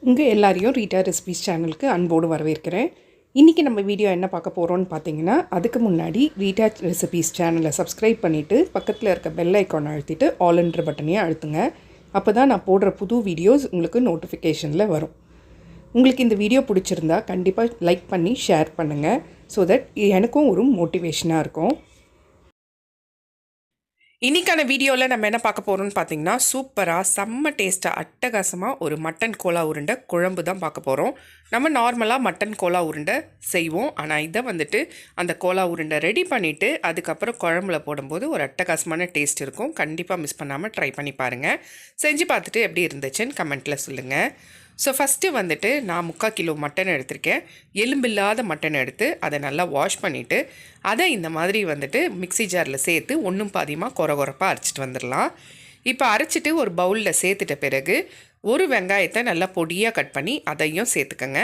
உங்கள் எல்லாரையும் Rita recipes சேனலுக்கு அன்போடு வரவேற்கிறேன். இன்றைக்கி நம்ம வீடியோ என்ன பார்க்க போகிறோன்னு பார்த்தீங்கன்னா, அதுக்கு முன்னாடி ரீட்டா ரெசிபீஸ் சேனலை சப்ஸ்கிரைப் பண்ணிவிட்டு பக்கத்தில் இருக்க பெல் ஐக்கான் அழுத்திட்டு ஆல்ன்ற பட்டனையும் அழுத்துங்க. அப்போ தான் நான் போடுற புது வீடியோஸ் உங்களுக்கு நோட்டிஃபிகேஷனில் வரும். உங்களுக்கு இந்த வீடியோ பிடிச்சிருந்தா கண்டிப்பாக லைக் பண்ணி ஷேர் பண்ணுங்கள். ஸோ தட் எனக்கும் ஒரு மோட்டிவேஷனாக இருக்கும். இன்றைக்கான வீடியோவில் நம்ம என்ன பார்க்க போகிறோம்னு பார்த்தீங்கன்னா, சூப்பராக செம்ம டேஸ்ட்டாக அட்டகாசமாக ஒரு மட்டன் கோலா உருண்டை குழம்பு தான் பார்க்க போகிறோம். நம்ம நார்மலாக மட்டன் கோலா உருண்டை செய்வோம். ஆனால் இதை வந்துட்டு அந்த கோலா உருண்டை ரெடி பண்ணிவிட்டு அதுக்கப்புறம் குழம்புல போடும்போது ஒரு அட்டகாசமான டேஸ்ட் இருக்கும். கண்டிப்பாக மிஸ் பண்ணாமல் ட்ரை பண்ணி பாருங்கள். செஞ்சு பார்த்துட்டு எப்படி இருந்துச்சுன்னு கமெண்ட்டில் சொல்லுங்கள். ஸோ ஃபஸ்ட்டு வந்துட்டு நான் 3/4 கிலோ மட்டன் எடுத்திருக்கேன். எலும்பில்லாத மட்டன் எடுத்து அதை நல்லா வாஷ் பண்ணிவிட்டு அதை இந்த மாதிரி வந்துட்டு மிக்ஸி ஜாரில் சேர்த்து ஒன்றும் பாதியமாக கொரகொரப்பாக அரைச்சிட்டு வந்துடலாம். இப்போ அரைச்சிட்டு ஒரு பவுலில் சேர்த்துட்ட பிறகு ஒரு வெங்காயத்தை நல்லா பொடியாக கட் பண்ணி அதையும் சேர்த்துக்கங்க.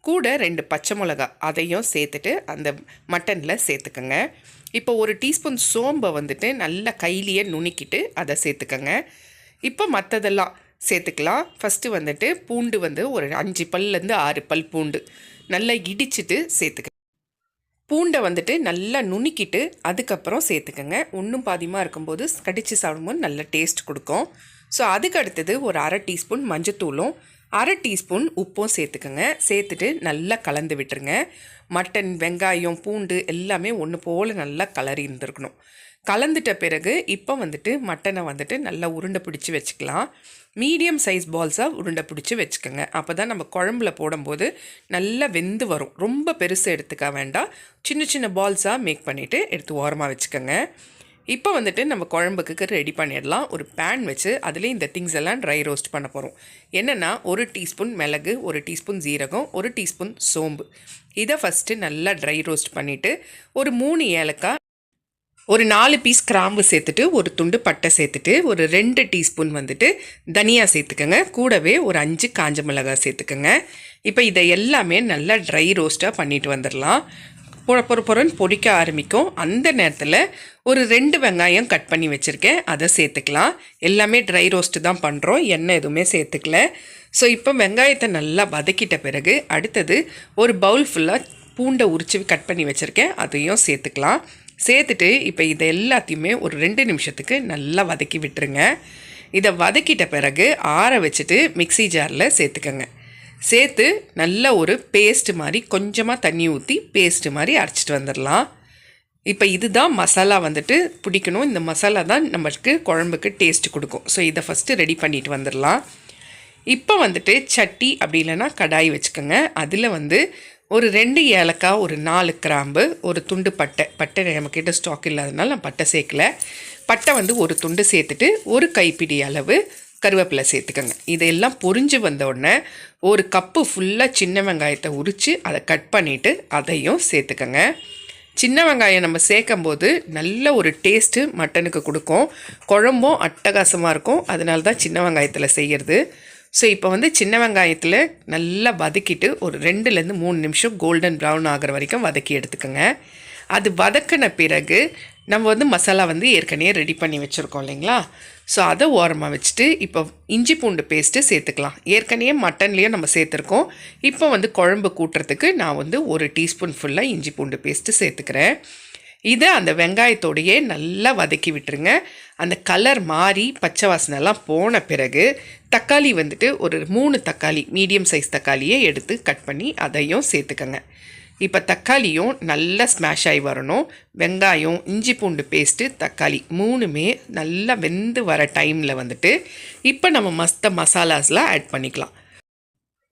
கூட 2 பச்சை மிளகா அதையும் சேர்த்துட்டு அந்த மட்டனில் சேர்த்துக்கங்க. இப்போ ஒரு டீஸ்பூன் சோம்பை வந்துட்டு நல்லா கையிலேயே நுணுக்கிட்டு அதை சேர்த்துக்கங்க. இப்போ மற்றதெல்லாம் சேர்த்துக்கலாம். ஃபஸ்ட்டு வந்துட்டு பூண்டு வந்து ஒரு 5 பல்லேருந்து 6 பல் பூண்டு நல்லா இடிச்சிட்டு சேர்த்துக்க. பூண்டை வந்துட்டு நல்லா நுணுக்கிட்டு அதுக்கப்புறம் சேர்த்துக்கங்க. ஒன்றும் பாதியமாக இருக்கும்போது கடித்து சாப்பிடும்போது நல்ல டேஸ்ட் கொடுக்கும். ஸோ அதுக்கு அடுத்தது ஒரு 1/2 டீஸ்பூன் மஞ்சத்தூளும் 1/2 டீஸ்பூன் உப்பும் சேர்த்துக்கங்க. சேர்த்துட்டு நல்லா கலந்து விட்டுருங்க. மட்டன், வெங்காயம், பூண்டு எல்லாமே ஒன்று போல் நல்லா கலரி இருந்துருக்கணும். கலந்துட்ட பிறகு இப்போ வந்துட்டு மட்டனை வந்துட்டு நல்லா உருண்டை பிடிச்சி வச்சுக்கலாம். மீடியம் சைஸ் பால்ஸாக உருண்டை பிடிச்சி வச்சுக்கோங்க. அப்போ தான் நம்ம குழம்புல போடும்போது நல்லா வெந்து வரும். ரொம்ப பெருசு எடுத்துக்க வேண்டாம். சின்ன சின்ன பால்ஸாக மேக் பண்ணிவிட்டு எடுத்து ஓரமாக வச்சுக்கோங்க. இப்போ வந்துட்டு நம்ம குழம்புக்கு ரெடி பண்ணிடலாம். ஒரு பேன் வச்சு அதில் இந்த திங்ஸ் எல்லாம் ட்ரை ரோஸ்ட் பண்ண போகிறோம். என்னென்னா 1 டீஸ்பூன் மிளகு, 1 டீஸ்பூன் ஜீரகம், 1 டீஸ்பூன் சோம்பு. இதை ஃபஸ்ட்டு நல்லா ட்ரை ரோஸ்ட் பண்ணிவிட்டு ஒரு 3 ஏலக்காய், ஒரு 4 பீஸ் கிராம்பு சேர்த்துட்டு ஒரு துண்டு பட்டை சேர்த்துட்டு ஒரு 2 டீஸ்பூன் வந்துட்டு தனியா சேர்த்துக்கோங்க. கூடவே ஒரு 5 காஞ்ச மிளகாய் சேர்த்துக்கோங்க. இப்போ இதை எல்லாமே நல்லா ட்ரை ரோஸ்ட்டாக பண்ணிட்டு வந்துடலாம். பொறன்னு பொரிக்க ஆரம்பிக்கும். அந்த நேரத்தில் ஒரு 2 வெங்காயம் கட் பண்ணி வச்சுருக்கேன், அதை சேர்த்துக்கலாம். எல்லாமே ட்ரை ரோஸ்ட்டு தான் பண்ணுறோம், எண்ணெய் எதுவுமே சேர்த்துக்கல. ஸோ இப்போ வெங்காயத்தை நல்லா வதக்கிட்ட பிறகு அடுத்தது ஒரு பவுல் ஃபுல்லாக பூண்டை உரித்து கட் பண்ணி வச்சுருக்கேன், அதையும் சேர்த்துக்கலாம். சேர்த்துட்டு இப்போ இதை எல்லாத்தையுமே ஒரு 2 நிமிஷத்துக்கு நல்லா வதக்கி விட்டுருங்க. இதை வதக்கிட்ட பிறகு ஆற வச்சுட்டு மிக்ஸி ஜாரில் சேர்த்துக்கங்க. சேர்த்து நல்ல ஒரு பேஸ்ட்டு மாதிரி கொஞ்சமாக தண்ணி ஊற்றி பேஸ்ட்டு மாதிரி அரைச்சிட்டு வந்துடலாம். இப்போ இதுதான் மசாலா வந்துட்டு பிடிக்கணும். இந்த மசாலா தான் நமக்கு குழம்புக்கு டேஸ்ட்டு கொடுக்கும். ஸோ இதை ஃபஸ்ட்டு ரெடி பண்ணிட்டு வந்துடலாம். இப்போ வந்துட்டு சட்டி அப்படி இல்லைன்னா கடாய் வச்சுக்கோங்க. அதில் வந்து ஒரு 2 ஏலக்காய், ஒரு 4 கிராம்பு, ஒரு துண்டு பட்டை நம்மக்கிட்ட ஸ்டாக் இல்லாதனால நான் பட்டை சேர்க்கல. பட்டை வந்து ஒரு துண்டு சேர்த்துட்டு ஒரு கைப்பிடி அளவு கருவேப்பிலை சேர்த்துக்கோங்க. இதெல்லாம் பொரிஞ்சு வந்த உடனே ஒரு கப்பு ஃபுல்லாக சின்ன வெங்காயத்தை உரித்து அதை கட் பண்ணிவிட்டு அதையும் சேர்த்துக்கோங்க. சின்ன வெங்காயம் நம்ம சேர்க்கும் போது நல்ல ஒரு டேஸ்ட்டு மட்டனுக்கு கொடுக்கும். குழம்பும் அட்டகாசமாக இருக்கும். அதனால தான் சின்ன வெங்காயத்தில் செய்கிறது. ஸோ இப்போ வந்து சின்ன வெங்காயத்தில் நல்லா வதக்கிட்டு ஒரு 2லேருந்து 3 நிமிஷம் கோல்டன் ப்ரௌன் ஆகிற வரைக்கும் வதக்கி எடுத்துக்கோங்க. அது வதக்கின பிறகு நம்ம வந்து மசாலா வந்து ஏற்கனவே ரெடி பண்ணி வச்சுருக்கோம் இல்லைங்களா? ஸோ அதை ஓரமாக வச்சுட்டு இப்போ இஞ்சி பூண்டு பேஸ்ட்டு சேர்த்துக்கலாம். ஏற்கனவே மட்டன்லேயும் நம்ம சேர்த்துருக்கோம். இப்போ வந்து குழம்பு கூட்டுறதுக்கு நான் வந்து 1 டீஸ்பூன் ஃபுல்லாக இஞ்சி பூண்டு பேஸ்ட்டு சேர்த்துக்கிறேன். இதை அந்த வெங்காயத்தோடையே நல்லா வதக்கி விட்டுருங்க. அந்த கலர் மாறி பச்சை வாசனைலாம் போன பிறகு தக்காளி வந்துட்டு ஒரு 3 தக்காளி, மீடியம் சைஸ் தக்காளியை எடுத்து கட் பண்ணி அதையும் சேர்த்துக்கங்க. இப்போ தக்காளியும் நல்லா ஸ்மாஷ் ஆகி வரணும். வெங்காயம், இஞ்சி பூண்டு பேஸ்ட்டு, தக்காளி 3மே நல்லா வெந்து வர டைமில் வந்துட்டு இப்போ நம்ம மசாலாஸ்லாம் ஆட் பண்ணிக்கலாம்.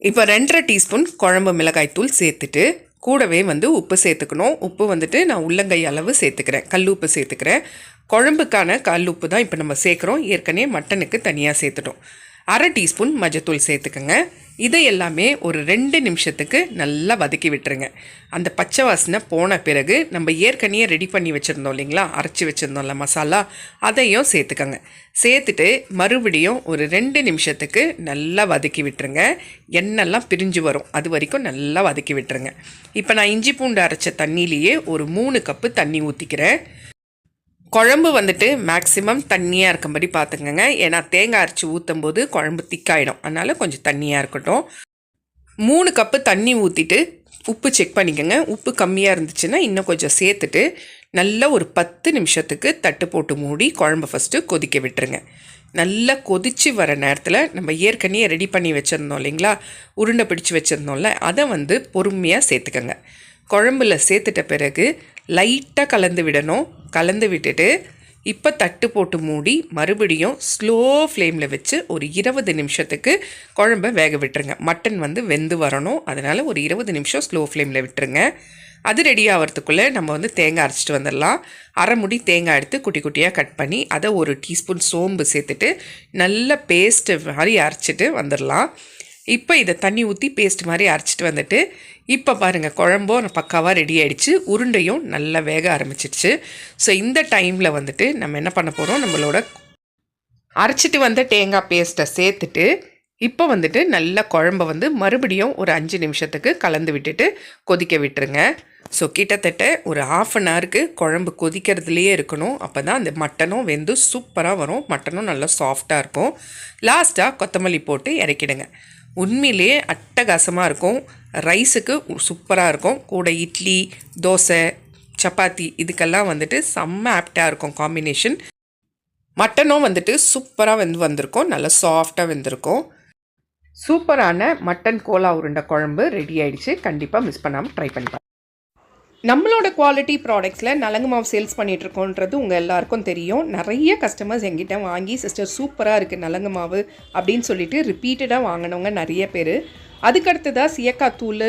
இப்போ 2.5 டீஸ்பூன் குழம்பு மிளகாய்த்தூள் சேர்த்துட்டு கூடவே வந்து உப்பு சேர்த்துக்கணும். உப்பு வந்துட்டு நான் உள்ளங்கை அளவு சேர்த்துக்கிறேன், கல் உப்பு சேர்த்துக்கிறேன். குழம்புக்கான கல் உப்பு தான் இப்போ நம்ம சேர்க்குறோம். ஏற்கனவே மட்டனுக்கு தனியாக சேர்த்துட்டோம். 1/2 டீஸ்பூன் மஞ்சத்தூள் சேர்த்துக்கோங்க. இதை எல்லாமே ஒரு 2 நிமிஷத்துக்கு நல்லா வதக்கி விட்டுருங்க. அந்த பச்சை வாசனை போன பிறகு நம்ம ஏற்கனவே ரெடி பண்ணி வச்சுருந்தோம் இல்லைங்களா, அரைச்சி வச்சுருந்தோம்ல மசாலா, அதையும் சேர்த்துக்கோங்க. சேர்த்துட்டு மறுபடியும் ஒரு 2 நிமிஷத்துக்கு நல்லா வதக்கி விட்டுருங்க. எண்ணெய்லாம் பிரிஞ்சு வரும், அது வரைக்கும் நல்லா வதக்கி விட்டுருங்க. இப்போ நான் இஞ்சி பூண்டு அரைச்ச தண்ணியிலேயே ஒரு 3 கப்பு தண்ணி ஊற்றிக்கிறேன். குழம்பு வந்துட்டு மேக்ஸிமம் தண்ணியாக இருக்கும்படி பார்த்துக்கங்க. ஏன்னா தேங்காய் அரைச்சி ஊற்றும் போது குழம்பு திக்காயிடும். அதனால் கொஞ்சம் தண்ணியாக இருக்கட்டும். 3 கப்பு தண்ணி ஊற்றிட்டு உப்பு செக் பண்ணிக்கோங்க. உப்பு கம்மியாக இருந்துச்சுன்னா இன்னும் கொஞ்சம் சேர்த்துட்டு நல்லா ஒரு 10 நிமிஷத்துக்கு தட்டு போட்டு மூடி குழம்பு ஃபஸ்ட்டு கொதிக்க விட்டுருங்க. நல்லா கொதித்து வர நேரத்தில் நம்ம ஏற்கனவே ரெடி பண்ணி வச்சுருந்தோம் இல்லைங்களா, உருண்டை பிடிச்சி வச்சுருந்தோம்ல, அதை பொறுமையாக சேர்த்துக்கோங்க. குழம்புல சேர்த்துட்ட பிறகு லைட்டாக கலந்து விடணும். கலந்து விட்டுட்டு இப்போ தட்டு போட்டு மூடி மறுபடியும் ஸ்லோ ஃப்ளேமில் வச்சு ஒரு 20 நிமிஷத்துக்கு குழம்பை வேக விட்டுருங்க. மட்டன் வெந்து வரணும், அதனால் ஒரு 20 நிமிஷம் ஸ்லோ ஃப்ளேமில் விட்டுருங்க. அது ரெடி ஆகிறதுக்குள்ளே நம்ம தேங்காய் அரைச்சிட்டு வந்துடலாம். அரை முடி தேங்காய் எடுத்து குட்டி குட்டியாக கட் பண்ணி அதை ஒரு டீஸ்பூன் சோம்பு சேர்த்துட்டு நல்ல பேஸ்ட்டு மாதிரி அரைச்சிட்டு வந்துடலாம். இப்போ இதை தண்ணி ஊற்றி பேஸ்ட் மாதிரி அரைச்சிட்டு வந்துட்டு இப்போ பாருங்கள் குழம்பும் பக்காவாக ரெடி ஆகிடுச்சு. உருண்டையும் நல்லா வேக ஆரம்பிச்சிடுச்சு. ஸோ இந்த டைமில் நம்ம என்ன பண்ண போகிறோம், நம்மளோட அரைச்சிட்டு வந்த தேங்காய் பேஸ்ட்டை சேர்த்துட்டு இப்போ நல்லா குழம்பை மறுபடியும் ஒரு 5 நிமிஷத்துக்கு கலந்து விட்டுட்டு கொதிக்க விட்டுருங்க. ஸோ கிட்டத்தட்ட ஒரு 1/2 அன் ஹவருக்கு குழம்பு கொதிக்கிறதுலையே இருக்கணும். அப்போ தான் அந்த மட்டனும் வெந்து சூப்பராக வரும், மட்டனும் நல்லா சாஃப்டாக இருக்கும். லாஸ்ட்டாக கொத்தமல்லி போட்டு இறக்கிடுங்க. உண்மையிலேயே அட்டகாசமாக இருக்கும். ரைஸுக்கு சூப்பராக இருக்கும். கூட இட்லி, தோசை, சப்பாத்தி இதுக்கெல்லாம் செம்ம ஆப்டாக இருக்கும் காம்பினேஷன். மட்டனும் சூப்பராக வந்திருக்கும், நல்லா சாஃப்டாக வெந்திருக்கும். சூப்பரான மட்டன் கோலா உருண்டை குழம்பு ரெடி ஆகிடுச்சு. கண்டிப்பாக மிஸ் பண்ணாமல் ட்ரை பண்ணி நம்மளோட குவாலிட்டி ப்ராடக்ட்ஸில் நலங்கு மாவு சேல்ஸ் பண்ணிகிட்ருக்கோன்றது உங்கள் எல்லாருக்கும் தெரியும். நிறைய கஸ்டமர்ஸ் எங்கிட்ட வாங்கி சிஸ்டர் சூப்பராக இருக்குது நலங்கு மாவு அப்படின்னு சொல்லிட்டு ரிப்பீட்டடாக வாங்கினவங்க நிறைய பேர். அதுக்கடுத்ததாக சியக்காய் தூள்,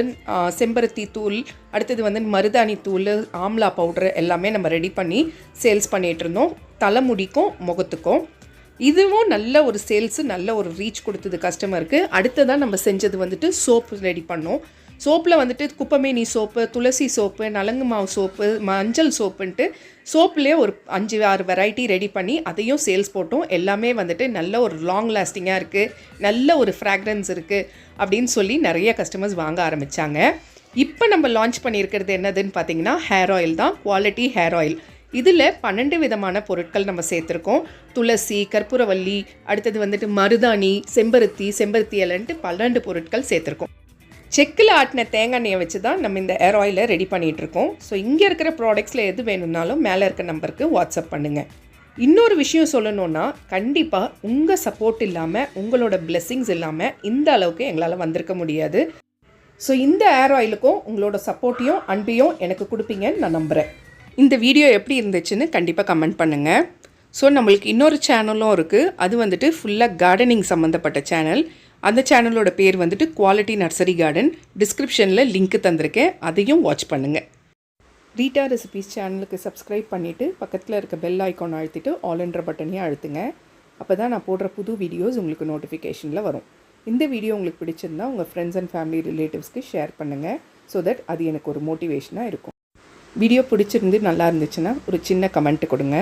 செம்பருத்தி தூள், அடுத்தது மருதாணி தூள், ஆம்லா பவுட்ரு எல்லாமே நம்ம ரெடி பண்ணி சேல்ஸ் பண்ணிகிட்ருந்தோம், தலைமுடிக்கும் முகத்துக்கும். இதுவும் நல்ல ஒரு சேல்ஸு, நல்ல ஒரு ரீச் கொடுத்தது கஸ்டமருக்கு. அடுத்ததாக நம்ம செஞ்சது சோப்பு ரெடி பண்ணோம். சோப்பில் குப்பமேனி சோப்பு, துளசி சோப்பு, நலங்கு மாவு சோப்பு, மஞ்சள் சோப்புன்ட்டு சோப்புலேயே ஒரு 5-6 வெரைட்டி ரெடி பண்ணி அதையும் சேல்ஸ் போட்டோம். எல்லாமே நல்ல ஒரு லாங் லாஸ்டிங்காக இருக்குது, நல்ல ஒரு ஃப்ராக்ரன்ஸ் இருக்குது அப்படின்னு சொல்லி நிறைய கஸ்டமர்ஸ் வாங்க ஆரம்பித்தாங்க. இப்போ நம்ம லான்ச் பண்ணியிருக்கிறது என்னதுன்னு பார்த்தீங்கன்னா ஹேர் ஆயில் தான், குவாலிட்டி ஹேர் ஆயில். இதில் 12 விதமான பொருட்கள் நம்ம சேர்த்துருக்கோம். துளசி, கற்பூரவல்லி, அடுத்தது மருதாணி, செம்பருத்தி இலைன்ட்டு 12 பொருட்கள் சேர்த்துருக்கோம். செக்கில் ஆட்டின தேங்காய் எண்ணெயை வச்சு தான் நம்ம இந்த ஹேர் ஆயிலை ரெடி பண்ணிகிட்ருக்கோம். ஸோ இங்கே இருக்கிற ப்ராடக்ட்ஸில் எது வேணும்னாலும் மேலே இருக்க நம்பருக்கு வாட்ஸ்அப் பண்ணுங்கள். இன்னொரு விஷயம் சொல்லணுன்னா, கண்டிப்பாக உங்கள் சப்போர்ட் இல்லாமல், உங்களோட பிளெஸ்ஸிங்ஸ் இல்லாமல் இந்த அளவுக்கு எங்களால் வந்திருக்க முடியாது. ஸோ இந்த ஹேர் ஆயிலுக்கும் உங்களோட சப்போர்ட்டையும் அன்பையும் எனக்கு கொடுப்பீங்கன்னு நான் நம்புகிறேன். இந்த வீடியோ எப்படி இருந்துச்சுன்னு கண்டிப்பாக கமெண்ட் பண்ணுங்கள். ஸோ நம்மளுக்கு இன்னொரு சேனலும் இருக்குது. அது ஃபுல்லாக கார்டனிங் சம்மந்தப்பட்ட சேனல். அந்த சேனலோட பேர் குவாலிட்டி நர்சரி கார்டன். டிஸ்கிரிப்ஷனில் லிங்க் தந்திருக்கேன், அதையும் வாட்ச் பண்ணுங்கள். ரீட்டா ரெசிபீஸ் சேனலுக்கு சப்ஸ்கிரைப் பண்ணிவிட்டு பக்கத்தில் இருக்க பெல் ஐக்கான் அழுத்திட்டு ஆல்ன்ற பட்டனையும் அழுத்துங்க. அப்போ தான் நான் போடுற புது வீடியோஸ் உங்களுக்கு நோட்டிஃபிகேஷனில் வரும். இந்த வீடியோ உங்களுக்கு பிடிச்சிருந்தா உங்கள் ஃப்ரெண்ட்ஸ் அண்ட் ஃபேமிலி ரிலேட்டிவ்ஸ்க்கு ஷேர் பண்ணுங்கள். ஸோ தட் அது எனக்கு ஒரு மோட்டிவேஷனாக இருக்கும். வீடியோ பிடிச்சிருந்து நல்லா இருந்துச்சுன்னா ஒரு சின்ன கமெண்ட் கொடுங்க.